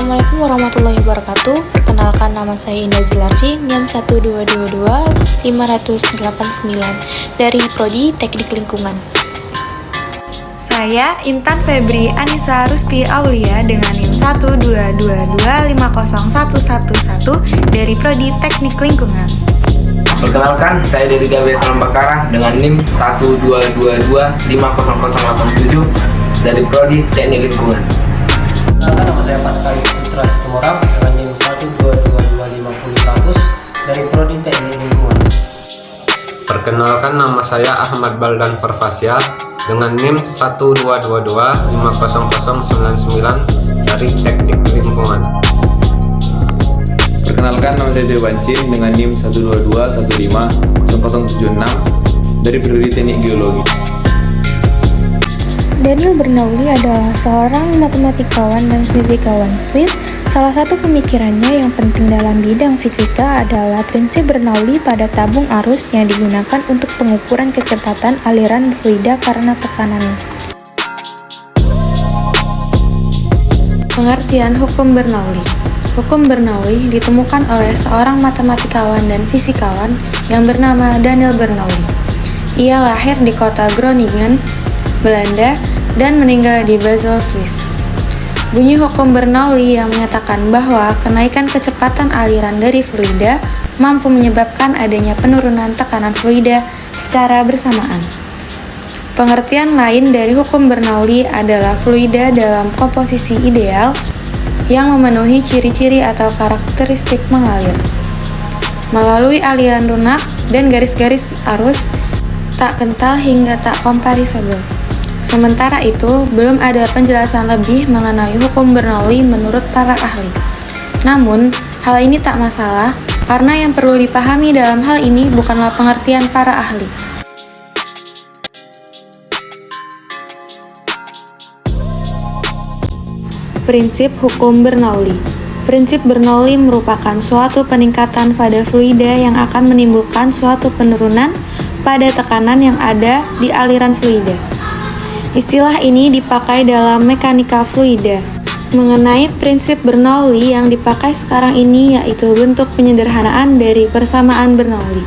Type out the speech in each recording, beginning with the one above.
Assalamualaikum warahmatullahi wabarakatuh. Perkenalkan, nama saya Indah Zilarji, NIM 1222589 dari Prodi Teknik Lingkungan. Saya Intan Febri Anissa Rusti Aulia dengan NIM 122250111 dari Prodi Teknik Lingkungan. Perkenalkan, saya Dedi Gabriel Salam Bakara dengan NIM 122250087 dari Prodi Teknik Lingkungan. Perkenalkan, nama saya Paskalis Putra Situmorang dengan NIM 122250100 dari Prodi Teknik Lingkungan. Perkenalkan, nama saya Ahmad Baldan Farfasya dengan NIM 122250099 dari Teknik Lingkungan. Perkenalkan, nama saya Dewancin dengan NIM 122150076 dari Prodi Teknik Geologi. Daniel Bernoulli adalah seorang matematikawan dan fisikawan Swiss. Salah satu pemikirannya yang penting dalam bidang fisika adalah prinsip Bernoulli pada tabung arus yang digunakan untuk pengukuran kecepatan aliran fluida karena tekanannya. Pengertian hukum Bernoulli. Hukum Bernoulli ditemukan oleh seorang matematikawan dan fisikawan yang bernama Daniel Bernoulli. Ia lahir di kota Groningen, Belanda, dan meninggal di Basel, Swiss. Bunyi hukum Bernoulli yang menyatakan bahwa kenaikan kecepatan aliran dari fluida mampu menyebabkan adanya penurunan tekanan fluida secara bersamaan. Pengertian lain dari hukum Bernoulli adalah fluida dalam komposisi ideal yang memenuhi ciri-ciri atau karakteristik mengalir melalui aliran lunak dan garis-garis arus tak kental hingga tak kompresibel. Sementara itu, belum ada penjelasan lebih mengenai hukum Bernoulli menurut para ahli. Namun, hal ini tak masalah karena yang perlu dipahami dalam hal ini bukanlah pengertian para ahli. Prinsip hukum Bernoulli. Prinsip Bernoulli merupakan suatu peningkatan pada fluida yang akan menimbulkan suatu penurunan pada tekanan yang ada di aliran fluida. Istilah ini dipakai dalam mekanika fluida. Mengenai prinsip Bernoulli yang dipakai sekarang ini yaitu bentuk penyederhanaan dari persamaan Bernoulli.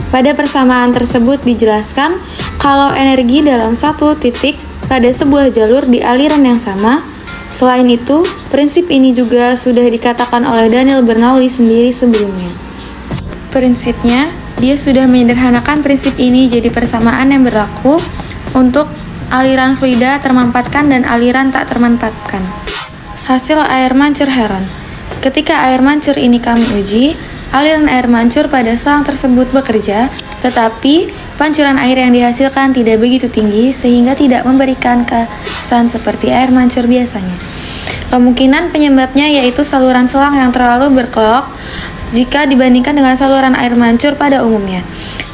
Pada persamaan tersebut dijelaskan kalau energi dalam satu titik pada sebuah jalur di aliran yang sama. Selain itu, prinsip ini juga sudah dikatakan oleh Daniel Bernoulli sendiri sebelumnya. Prinsipnya, dia sudah menyederhanakan prinsip ini jadi persamaan yang berlaku untuk aliran fluida termampatkan dan aliran tak termampatkan. Hasil air mancur heron. Ketika air mancur ini kami uji, aliran air mancur pada selang tersebut bekerja, tetapi pancuran air yang dihasilkan tidak begitu tinggi sehingga tidak memberikan kesan seperti air mancur biasanya. Kemungkinan penyebabnya yaitu saluran selang yang terlalu berkelok jika dibandingkan dengan saluran air mancur pada umumnya.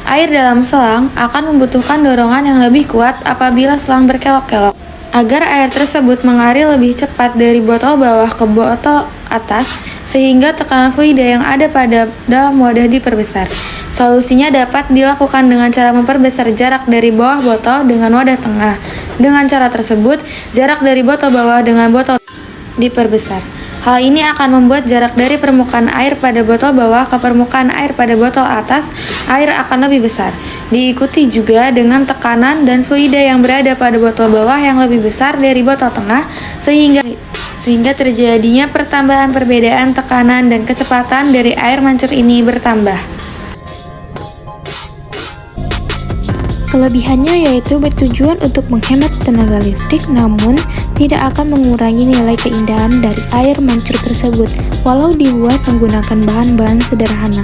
Air dalam selang akan membutuhkan dorongan yang lebih kuat apabila selang berkelok-kelok. Agar air tersebut mengalir lebih cepat dari botol bawah ke botol atas, sehingga tekanan fluida yang ada pada dalam wadah diperbesar. Solusinya dapat dilakukan dengan cara memperbesar jarak dari bawah botol dengan wadah tengah. Dengan cara tersebut, jarak dari botol bawah dengan botol diperbesar. Hal ini akan membuat jarak dari permukaan air pada botol bawah ke permukaan air pada botol atas air akan lebih besar. Diikuti juga dengan tekanan dan fluida yang berada pada botol bawah yang lebih besar dari botol tengah sehingga terjadinya pertambahan perbedaan tekanan dan kecepatan dari air mancur ini bertambah. Kelebihannya yaitu bertujuan untuk menghemat tenaga listrik, namun tidak akan mengurangi nilai keindahan dari air mancur tersebut, walau dibuat menggunakan bahan-bahan sederhana.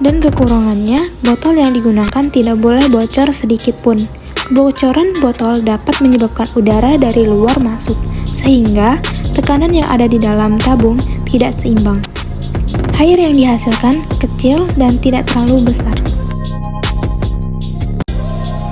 Dan kekurangannya, botol yang digunakan tidak boleh bocor sedikit pun. Kebocoran botol dapat menyebabkan udara dari luar masuk, sehingga tekanan yang ada di dalam tabung tidak seimbang. Air yang dihasilkan kecil dan tidak terlalu besar.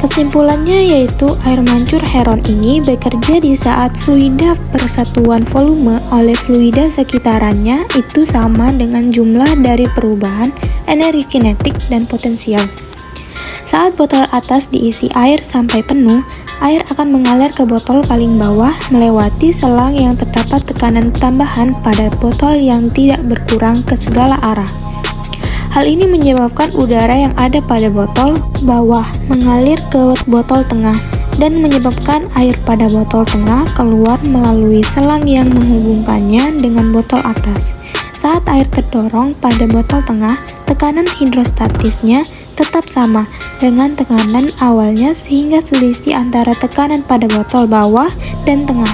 Kesimpulannya yaitu air mancur heron ini bekerja di saat fluida persatuan volume oleh fluida sekitarannya itu sama dengan jumlah dari perubahan energi kinetik dan potensial. Saat botol atas diisi air sampai penuh, Air akan mengalir ke botol paling bawah melewati selang yang terdapat tekanan tambahan pada botol yang tidak berkurang ke segala arah. Hal ini menyebabkan udara yang ada pada botol bawah mengalir ke botol tengah dan menyebabkan air pada botol tengah keluar melalui selang yang menghubungkannya dengan botol atas. Saat air terdorong pada botol tengah, tekanan hidrostatisnya tetap sama dengan tekanan awalnya sehingga selisih antara tekanan pada botol bawah dan tengah